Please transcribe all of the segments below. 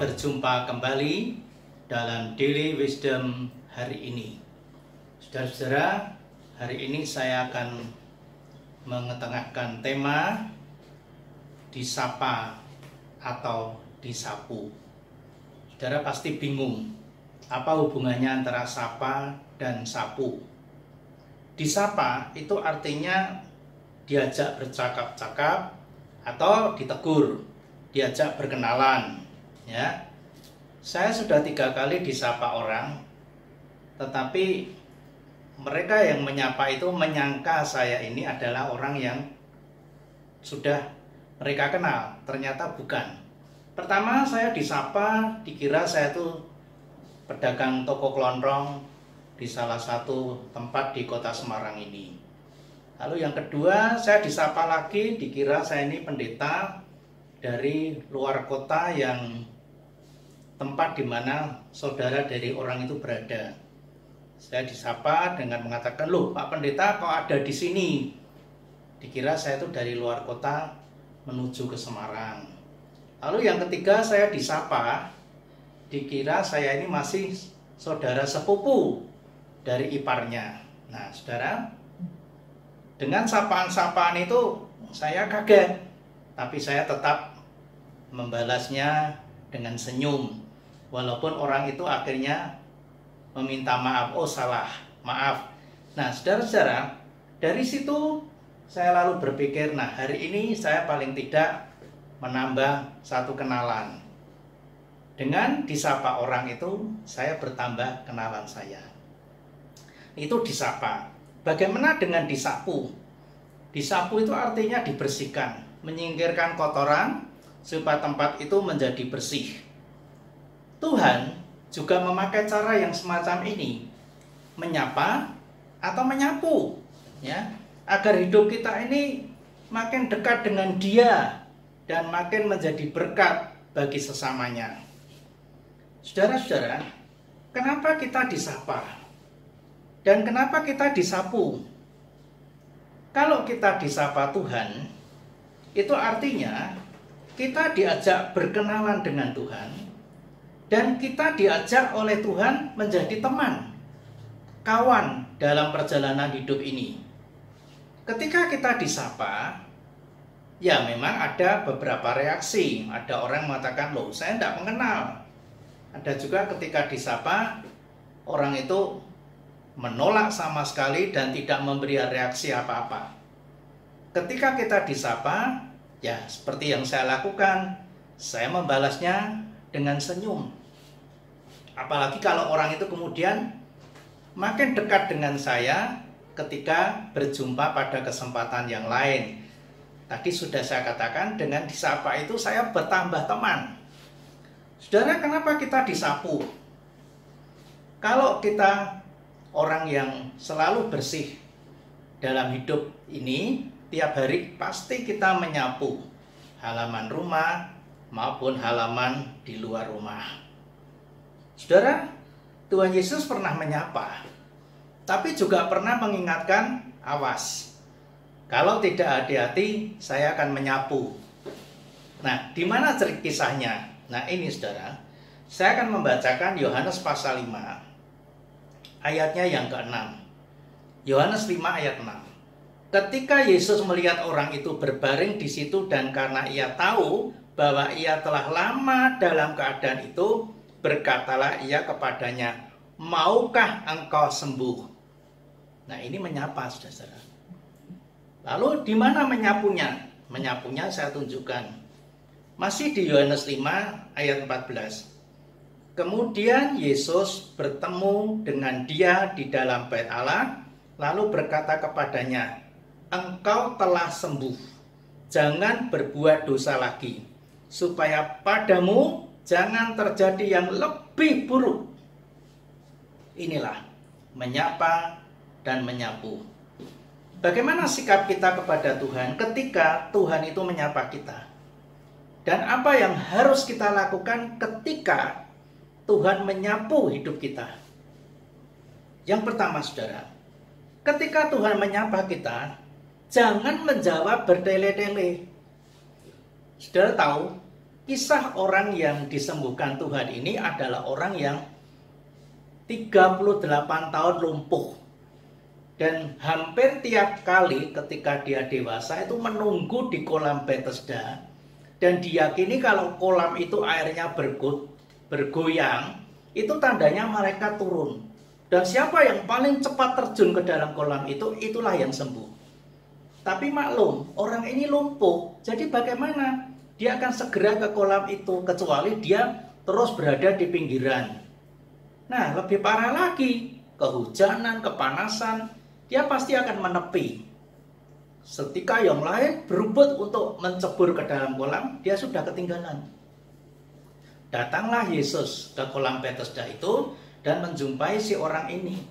berjumpa kembali dalam Daily Wisdom hari ini. Saudara-saudara, hari ini saya akan mengetengahkan tema disapa atau disapu. Saudara pasti bingung, apa hubungannya antara sapa dan sapu? Disapa itu artinya diajak bercakap-cakap atau ditegur, diajak berkenalan. Ya, saya sudah 3 kali disapa orang, tetapi mereka yang menyapa itu menyangka saya ini adalah orang yang sudah mereka kenal, ternyata bukan. Pertama saya disapa, dikira saya tuh pedagang toko kelontong di salah satu tempat di kota Semarang ini. Lalu yang kedua saya disapa lagi, dikira saya ini pendeta dari luar kota yang tempat di mana saudara dari orang itu berada. Saya disapa dengan mengatakan, "Loh, Pak Pendeta kok ada di sini?" Dikira saya itu dari luar kota menuju ke Semarang. Lalu yang ketiga saya disapa, dikira saya ini masih saudara sepupu dari iparnya. Nah, saudara, dengan sapaan-sapaan itu saya kaget, tapi saya tetap membalasnya dengan senyum. Walaupun orang itu akhirnya meminta maaf, "Oh salah, maaf." Nah, saudara-saudara, dari situ saya lalu berpikir, nah hari ini saya paling tidak menambah satu kenalan. Dengan disapa orang itu, saya bertambah kenalan saya. Itu disapa. Bagaimana dengan disapu? Disapu itu artinya dibersihkan, menyingkirkan kotoran, supaya tempat itu menjadi bersih. Tuhan juga memakai cara yang semacam ini, menyapa atau menyapu, ya, agar hidup kita ini makin dekat dengan Dia dan makin menjadi berkat bagi sesamanya. Saudara-saudara, kenapa kita disapa dan kenapa kita disapu? Kalau kita disapa Tuhan, itu artinya kita diajak berkenalan dengan Tuhan, dan kita diajak oleh Tuhan menjadi teman, kawan dalam perjalanan hidup ini. Ketika kita disapa, ya memang ada beberapa reaksi. Ada orang mengatakan, "Loh, saya tidak mengenal." Ada juga ketika disapa, orang itu menolak sama sekali dan tidak memberi reaksi apa-apa. Ketika kita disapa, ya seperti yang saya lakukan, saya membalasnya dengan senyum. Apalagi kalau orang itu kemudian makin dekat dengan saya ketika berjumpa pada kesempatan yang lain. Tadi sudah saya katakan, dengan disapa itu saya bertambah teman. Saudara, kenapa kita disapu? Kalau kita orang yang selalu bersih dalam hidup ini, tiap hari pasti kita menyapu halaman rumah maupun halaman di luar rumah. Saudara, Tuhan Yesus pernah menyapa, tapi juga pernah mengingatkan, awas, kalau tidak hati-hati saya akan menyapu. Nah, di mana kisahnya? Nah ini saudara, saya akan membacakan Yohanes pasal 5 ayatnya yang ke-6. Yohanes 5 ayat 6. Ketika Yesus melihat orang itu berbaring di situ dan karena ia tahu bahwa ia telah lama dalam keadaan itu, berkatalah ia kepadanya, "Maukah engkau sembuh?" Nah ini menyapa, saudara. Lalu di mana menyapunya? Menyapunya saya tunjukkan. Masih di Yohanes 5 ayat 14. Kemudian Yesus bertemu dengan dia di dalam bait Allah, lalu berkata kepadanya, "Engkau telah sembuh, jangan berbuat dosa lagi, supaya padamu jangan terjadi yang lebih buruk." Inilah menyapa dan menyapu. Bagaimana sikap kita kepada Tuhan ketika Tuhan itu menyapa kita? Dan apa yang harus kita lakukan ketika Tuhan menyapu hidup kita? Yang pertama, saudara, ketika Tuhan menyapa kita, jangan menjawab bertele-tele. Saudara tahu, Kisah orang yang disembuhkan Tuhan ini adalah orang yang 38 tahun lumpuh. Dan hampir tiap kali ketika dia dewasa itu menunggu di kolam Bethesda. Dan diyakini kalau kolam itu airnya bergoyang, itu tandanya mereka turun. Dan siapa yang paling cepat terjun ke dalam kolam itu, itulah yang sembuh. Tapi maklum, orang ini lumpuh. Jadi bagaimana? Dia akan segera ke kolam itu, kecuali dia terus berada di pinggiran. Nah, lebih parah lagi, kehujanan, kepanasan, dia pasti akan menepi. Ketika yang lain berebut untuk mencebur ke dalam kolam, dia sudah ketinggalan. Datanglah Yesus ke kolam Bethesda itu dan menjumpai si orang ini.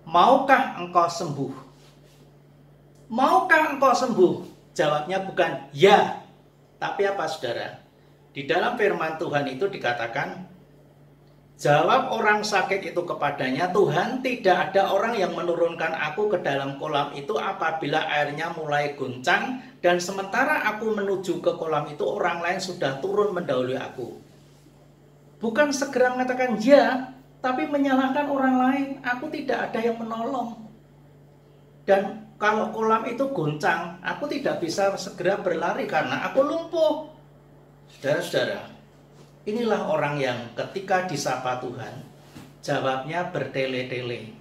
Maukah engkau sembuh? Maukah engkau sembuh? Jawabnya bukan ya. Tapi apa saudara? Di dalam firman Tuhan itu dikatakan, jawab orang sakit itu kepadanya, Tuhan, tidak ada orang yang menurunkan aku ke dalam kolam itu apabila airnya mulai goncang, dan sementara aku menuju ke kolam itu orang lain sudah turun mendahului aku. Bukan segera mengatakan ya, tapi menyalahkan orang lain. Aku tidak ada yang menolong. Dan kalau kolam itu goncang, aku tidak bisa segera berlari karena aku lumpuh. Saudara-saudara, inilah orang yang ketika disapa Tuhan, jawabnya bertele-tele.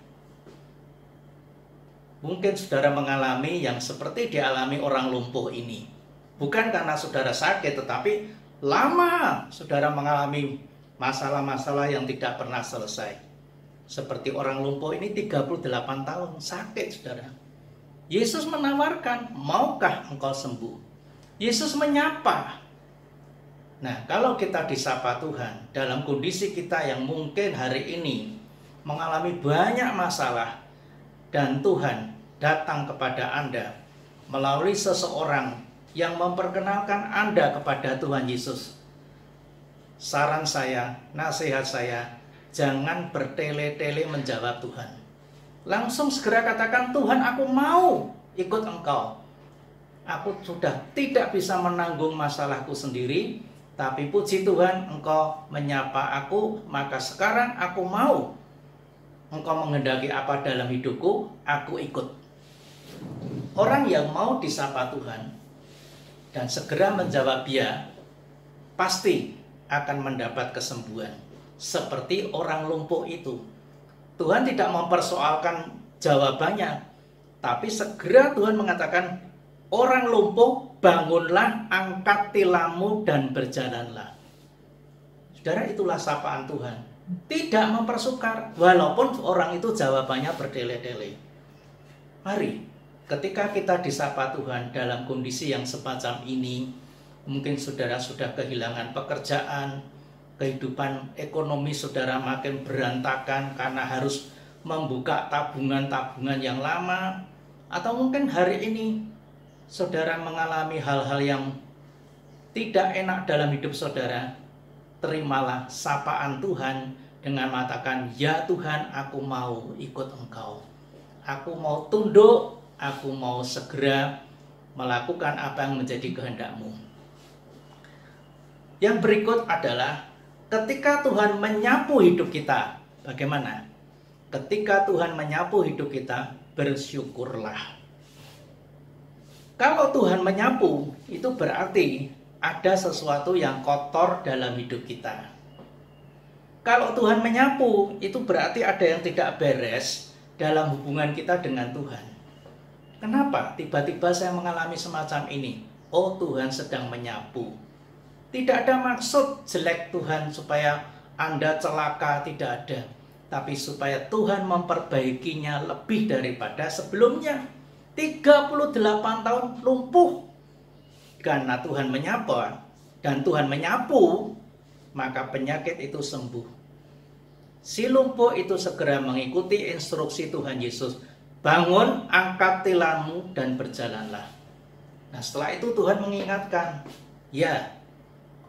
Mungkin saudara mengalami yang seperti dialami orang lumpuh ini. Bukan karena saudara sakit, tetapi lama saudara mengalami masalah-masalah yang tidak pernah selesai. Seperti orang lumpuh ini 38 tahun sakit, saudara. Yesus menawarkan, maukah engkau sembuh? Yesus menyapa. Nah, kalau kita disapa Tuhan dalam kondisi kita yang mungkin hari ini mengalami banyak masalah, dan Tuhan datang kepada Anda melalui seseorang yang memperkenalkan Anda kepada Tuhan Yesus. Saran saya, nasihat saya, jangan bertele-tele menjawab Tuhan. Langsung segera katakan, Tuhan, aku mau ikut engkau. Aku sudah tidak bisa menanggung masalahku sendiri, tapi puji Tuhan, engkau menyapa aku, maka sekarang aku mau. Engkau menghendaki apa dalam hidupku, aku ikut. Orang yang mau disapa Tuhan dan segera menjawab ya, pasti akan mendapat kesembuhan. Seperti orang lumpuh itu. Tuhan tidak mempersoalkan jawabannya, tapi segera Tuhan mengatakan, orang lumpuh, bangunlah, angkat tilammu dan berjalanlah. Saudara, itulah sapaan Tuhan. Tidak mempersukar, walaupun orang itu jawabannya bertele-tele. Mari, ketika kita disapa Tuhan dalam kondisi yang semacam ini, mungkin saudara sudah kehilangan pekerjaan, kehidupan ekonomi saudara makin berantakan karena harus membuka tabungan-tabungan yang lama, atau mungkin hari ini saudara mengalami hal-hal yang tidak enak dalam hidup saudara. Terimalah sapaan Tuhan dengan mengatakan, ya Tuhan, aku mau ikut engkau. Aku mau tunduk, aku mau segera melakukan apa yang menjadi kehendak-Mu. Yang berikut adalah ketika Tuhan menyapu hidup kita, bagaimana? Ketika Tuhan menyapu hidup kita, bersyukurlah. Kalau Tuhan menyapu, itu berarti ada sesuatu yang kotor dalam hidup kita. Kalau Tuhan menyapu, itu berarti ada yang tidak beres dalam hubungan kita dengan Tuhan. Kenapa? Tiba-tiba saya mengalami semacam ini. Oh, Tuhan sedang menyapu. Tidak ada maksud jelek Tuhan supaya Anda celaka, tidak ada. Tapi supaya Tuhan memperbaikinya lebih daripada sebelumnya. 38 tahun lumpuh. Karena Tuhan menyapa dan Tuhan menyapu, maka penyakit itu sembuh. Si lumpuh itu segera mengikuti instruksi Tuhan Yesus. Bangun, angkat tilammu dan berjalanlah. Nah, setelah itu Tuhan mengingatkan, ya,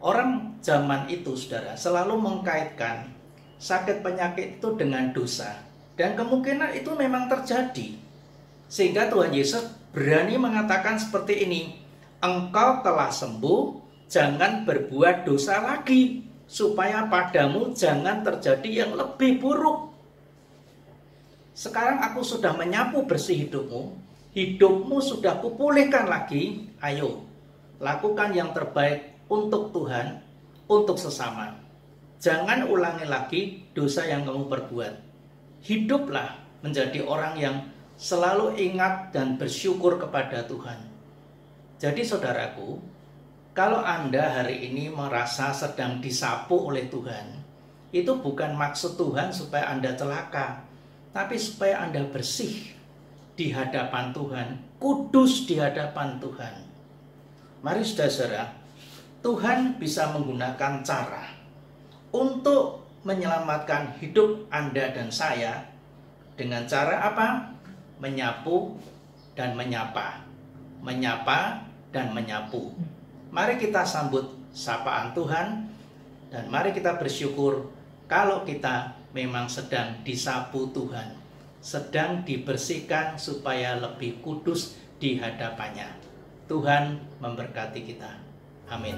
orang zaman itu, saudara, selalu mengkaitkan sakit penyakit itu dengan dosa. Dan kemungkinan itu memang terjadi. Sehingga Tuhan Yesus berani mengatakan seperti ini, engkau telah sembuh, jangan berbuat dosa lagi, supaya padamu jangan terjadi yang lebih buruk. Sekarang aku sudah menyapu bersih hidupmu, hidupmu sudah kupulihkan lagi. Ayo, lakukan yang terbaik untuk Tuhan, untuk sesama. Jangan ulangi lagi dosa yang kamu perbuat. Hiduplah menjadi orang yang selalu ingat dan bersyukur kepada Tuhan. Jadi saudaraku, kalau Anda hari ini merasa sedang disapu oleh Tuhan, itu bukan maksud Tuhan supaya Anda celaka, tapi supaya Anda bersih di hadapan Tuhan, kudus di hadapan Tuhan. Mari saudara, Tuhan bisa menggunakan cara untuk menyelamatkan hidup Anda dan saya dengan cara apa? Menyapu dan menyapa. Menyapa dan menyapu. Mari kita sambut sapaan Tuhan dan mari kita bersyukur kalau kita memang sedang disapu Tuhan, sedang dibersihkan supaya lebih kudus di hadapannya. Tuhan memberkati kita. Amin.